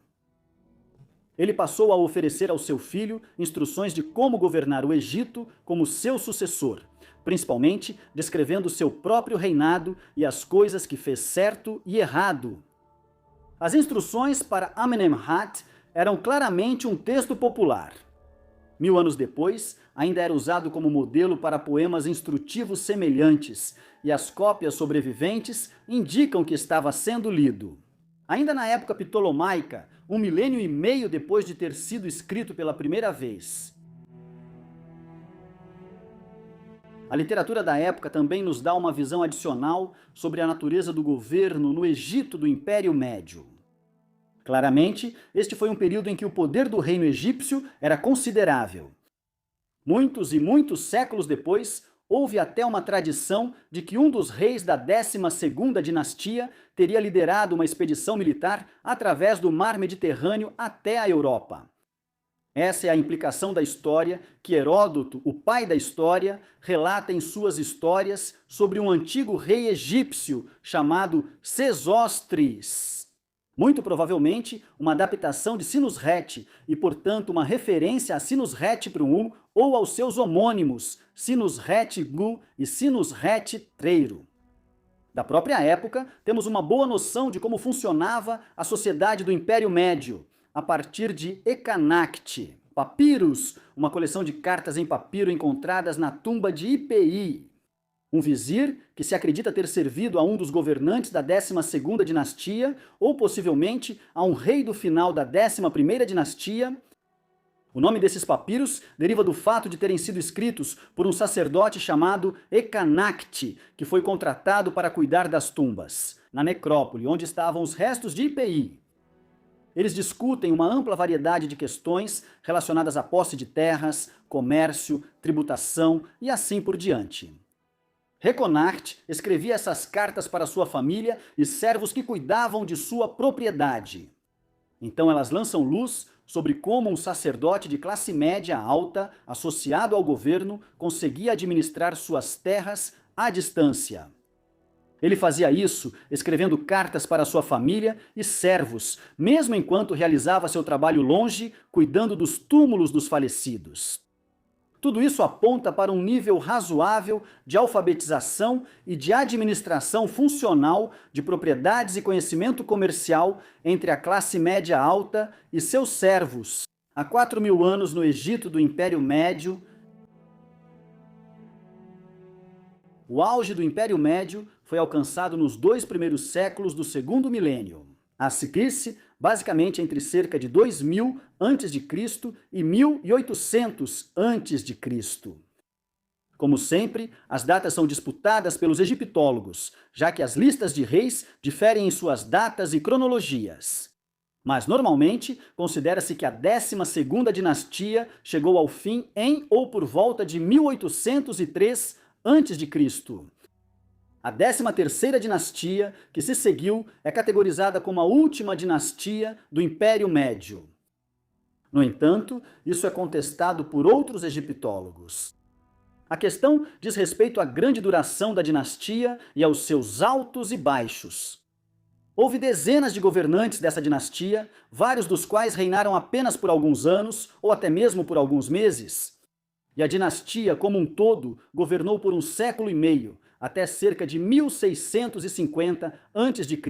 Speaker 1: Ele passou a oferecer ao seu filho instruções de como governar o Egito como seu sucessor, principalmente descrevendo seu próprio reinado e as coisas que fez certo e errado. As instruções para Amenemhat eram claramente um texto popular. 1000 anos depois, ainda era usado como modelo para poemas instrutivos semelhantes, e as cópias sobreviventes indicam que estava sendo lido. Ainda na época ptolomaica, 1 milênio e meio depois de ter sido escrito pela primeira vez. A literatura da época também nos dá uma visão adicional sobre a natureza do governo no Egito do Império Médio. Claramente, este foi um período em que o poder do reino egípcio era considerável. Muitos e muitos séculos depois, houve até uma tradição de que um dos reis da 12ª dinastia teria liderado uma expedição militar através do mar Mediterrâneo até a Europa. Essa é a implicação da história que Heródoto, o pai da história, relata em suas histórias sobre um antigo rei egípcio chamado Sesostris. Muito provavelmente uma adaptação de Sinusret e, portanto, uma referência a Sinusret I ou aos seus homônimos, Sinusret-gu e Sinusret-treiro. Da própria época, temos uma boa noção de como funcionava a sociedade do Império Médio, a partir de Ekanakte, papiros, uma coleção de cartas em papiro encontradas na tumba de Ipi. Um vizir que se acredita ter servido a um dos governantes da 12ª dinastia, ou possivelmente a um rei do final da 11ª dinastia. O nome desses papiros deriva do fato de terem sido escritos por um sacerdote chamado Ekanakte, que foi contratado para cuidar das tumbas, na necrópole, onde estavam os restos de Ipi. Eles discutem uma ampla variedade de questões relacionadas à posse de terras, comércio, tributação e assim por diante. Reconart escrevia essas cartas para sua família e servos que cuidavam de sua propriedade. Então elas lançam luz sobre como um sacerdote de classe média alta, associado ao governo, conseguia administrar suas terras à distância. Ele fazia isso escrevendo cartas para sua família e servos, mesmo enquanto realizava seu trabalho longe, cuidando dos túmulos dos falecidos. Tudo isso aponta para um nível razoável de alfabetização e de administração funcional de propriedades e conhecimento comercial entre a classe média alta e seus servos. Há 4000 anos no Egito do Império Médio, o auge do Império Médio foi alcançado nos 2 primeiros séculos do 2º milênio. A ciclice, basicamente entre cerca de 2000 a.C. e 1800 a.C. Como sempre, as datas são disputadas pelos egiptólogos, já que as listas de reis diferem em suas datas e cronologias. Mas, normalmente, considera-se que a 12ª dinastia chegou ao fim em ou por volta de 1803 a.C. A 13ª dinastia, que se seguiu, é categorizada como a última dinastia do Império Médio. No entanto, isso é contestado por outros egiptólogos. A questão diz respeito à grande duração da dinastia e aos seus altos e baixos. Houve dezenas de governantes dessa dinastia, vários dos quais reinaram apenas por alguns anos ou até mesmo por alguns meses. E a dinastia, como um todo, governou por 1 século e meio, até cerca de 1650 a.C.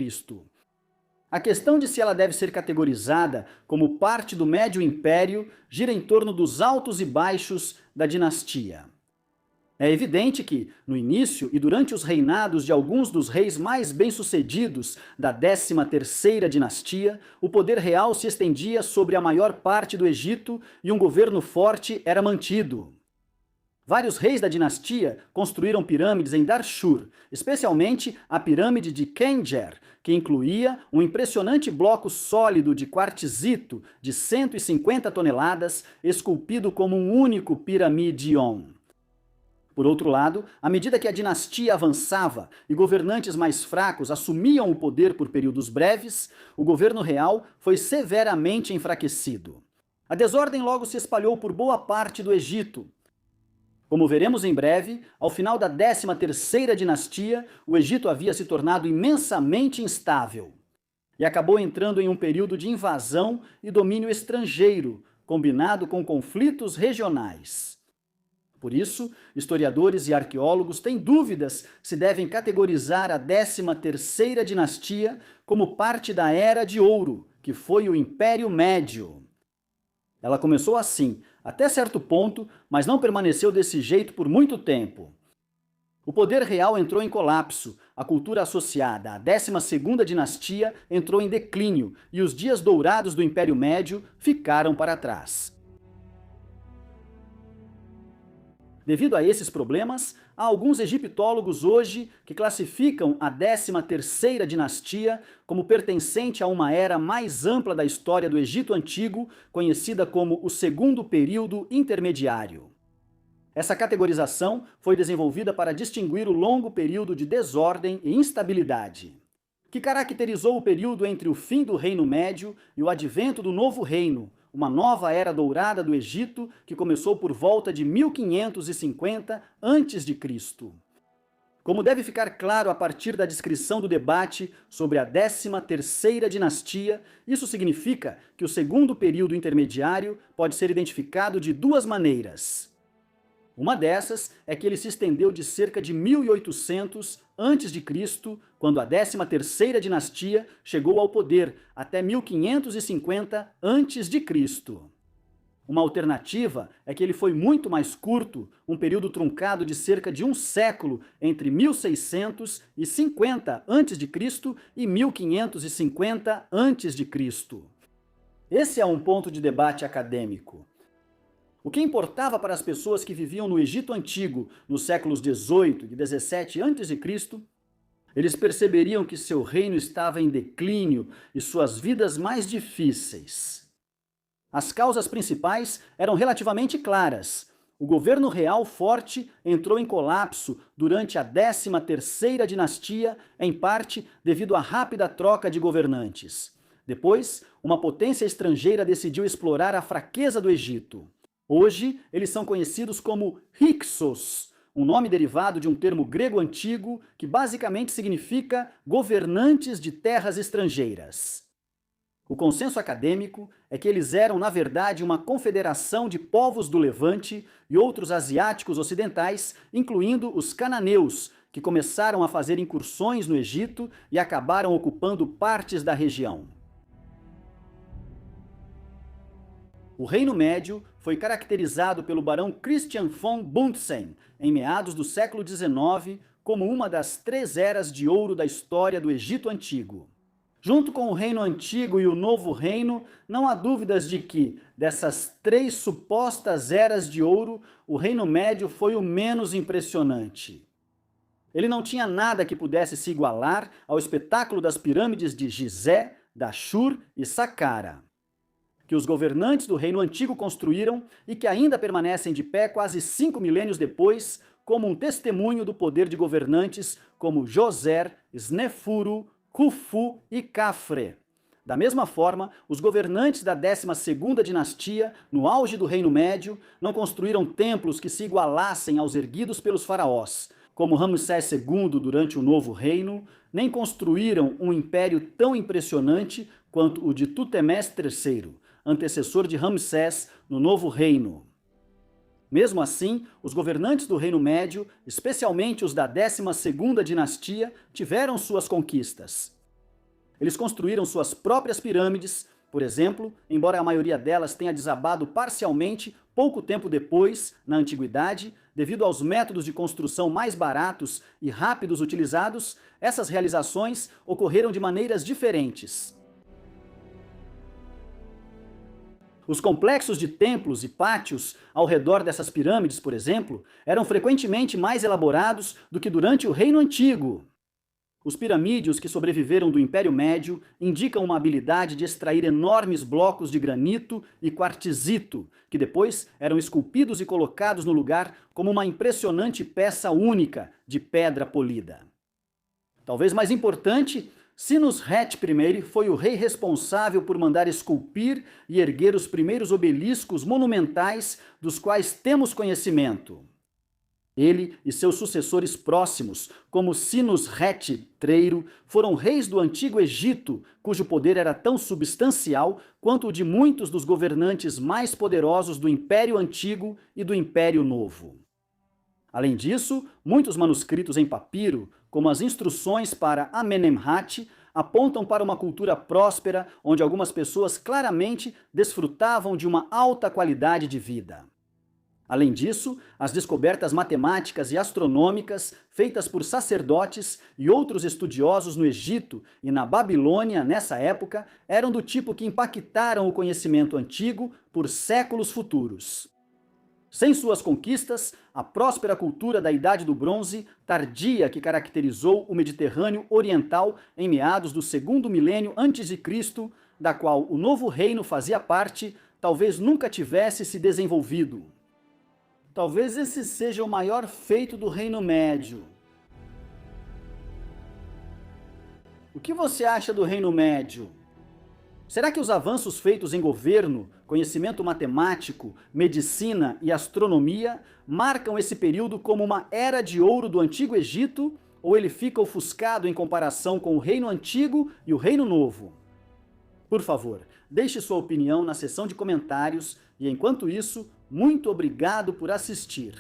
Speaker 1: A questão de se ela deve ser categorizada como parte do Médio Império gira em torno dos altos e baixos da dinastia. É evidente que, no início e durante os reinados de alguns dos reis mais bem-sucedidos da 13ª dinastia, o poder real se estendia sobre a maior parte do Egito e um governo forte era mantido. Vários reis da dinastia construíram pirâmides em Darshur, especialmente a pirâmide de Khenjer, que incluía um impressionante bloco sólido de quartzito de 150 toneladas, esculpido como um único piramidion. Por outro lado, à medida que a dinastia avançava e governantes mais fracos assumiam o poder por períodos breves, o governo real foi severamente enfraquecido. A desordem logo se espalhou por boa parte do Egito. Como veremos em breve, ao final da 13ª dinastia, o Egito havia se tornado imensamente instável e acabou entrando em um período de invasão e domínio estrangeiro, combinado com conflitos regionais. Por isso, historiadores e arqueólogos têm dúvidas se devem categorizar a 13ª dinastia como parte da Era de Ouro, que foi o Império Médio. Ela começou assim, até certo ponto, mas não permaneceu desse jeito por muito tempo. O poder real entrou em colapso, a cultura associada à 12ª dinastia entrou em declínio e os dias dourados do Império Médio ficaram para trás. Devido a esses problemas, há alguns egiptólogos hoje que classificam a 13ª dinastia como pertencente a uma era mais ampla da história do Egito Antigo, conhecida como o Segundo Período Intermediário. Essa categorização foi desenvolvida para distinguir o longo período de desordem e instabilidade, que caracterizou o período entre o fim do Reino Médio e o advento do Novo Reino, uma nova era dourada do Egito que começou por volta de 1550 a.C. Como deve ficar claro a partir da descrição do debate sobre a 13ª dinastia, isso significa que o segundo período intermediário pode ser identificado de duas maneiras. Uma dessas é que ele se estendeu de cerca de 1800 a.C., quando a 13ª dinastia chegou ao poder, até 1550 a.C. Uma alternativa é que ele foi muito mais curto, um período truncado de cerca de um século entre 1650 a.C. e 1550 a.C. Esse é um ponto de debate acadêmico. O que importava para as pessoas que viviam no Egito Antigo, nos séculos 18 e 17 a.C., eles perceberiam que seu reino estava em declínio e suas vidas mais difíceis. As causas principais eram relativamente claras. O governo real forte entrou em colapso durante a 13ª dinastia, em parte devido à rápida troca de governantes. Depois, uma potência estrangeira decidiu explorar a fraqueza do Egito. Hoje, eles são conhecidos como Hyksos, um nome derivado de um termo grego antigo que basicamente significa governantes de terras estrangeiras. O consenso acadêmico é que eles eram, na verdade, uma confederação de povos do Levante e outros asiáticos ocidentais, incluindo os cananeus, que começaram a fazer incursões no Egito e acabaram ocupando partes da região. O Reino Médio foi caracterizado pelo barão Christian von Bunsen, em meados do século XIX, como uma das 3 eras de ouro da história do Egito Antigo. Junto com o Reino Antigo e o Novo Reino, não há dúvidas de que, dessas 3 supostas eras de ouro, o Reino Médio foi o menos impressionante. Ele não tinha nada que pudesse se igualar ao espetáculo das pirâmides de Gizé, Dashur e Saqqara, que os governantes do Reino Antigo construíram e que ainda permanecem de pé quase 5 milênios depois, como um testemunho do poder de governantes como Djoser, Snefru, Khufu e Khafre. Da mesma forma, os governantes da 12ª dinastia, no auge do Reino Médio, não construíram templos que se igualassem aos erguidos pelos faraós, como Ramsés II durante o Novo Reino, nem construíram um império tão impressionante quanto o de Tutemés III, antecessor de Ramsés no Novo Reino. Mesmo assim, os governantes do Reino Médio, especialmente os da 12ª dinastia, tiveram suas conquistas. Eles construíram suas próprias pirâmides, por exemplo, embora a maioria delas tenha desabado parcialmente pouco tempo depois, na antiguidade, devido aos métodos de construção mais baratos e rápidos utilizados, essas realizações ocorreram de maneiras diferentes. Os complexos de templos e pátios ao redor dessas pirâmides, por exemplo, eram frequentemente mais elaborados do que durante o Reino Antigo. Os piramídeos que sobreviveram do Império Médio indicam uma habilidade de extrair enormes blocos de granito e quartzito, que depois eram esculpidos e colocados no lugar como uma impressionante peça única de pedra polida. Talvez mais importante, Sinus-Hette I foi o rei responsável por mandar esculpir e erguer os primeiros obeliscos monumentais dos quais temos conhecimento. Ele e seus sucessores próximos, como Sinus-Hette III, foram reis do Antigo Egito, cujo poder era tão substancial quanto o de muitos dos governantes mais poderosos do Império Antigo e do Império Novo. Além disso, muitos manuscritos em papiro, como as instruções para Amenemhat, apontam para uma cultura próspera onde algumas pessoas claramente desfrutavam de uma alta qualidade de vida. Além disso, as descobertas matemáticas e astronômicas feitas por sacerdotes e outros estudiosos no Egito e na Babilônia nessa época eram do tipo que impactaram o conhecimento antigo por séculos futuros. Sem suas conquistas, a próspera cultura da Idade do Bronze, tardia que caracterizou o Mediterrâneo Oriental em meados do 2º milênio a.C., da qual o Novo Reino fazia parte, talvez nunca tivesse se desenvolvido. Talvez esse seja o maior feito do Reino Médio. O que você acha do Reino Médio? Será que os avanços feitos em governo, conhecimento matemático, medicina e astronomia marcam esse período como uma era de ouro do Antigo Egito, ou ele fica ofuscado em comparação com o Reino Antigo e o Reino Novo? Por favor, deixe sua opinião na seção de comentários e, enquanto isso, muito obrigado por assistir.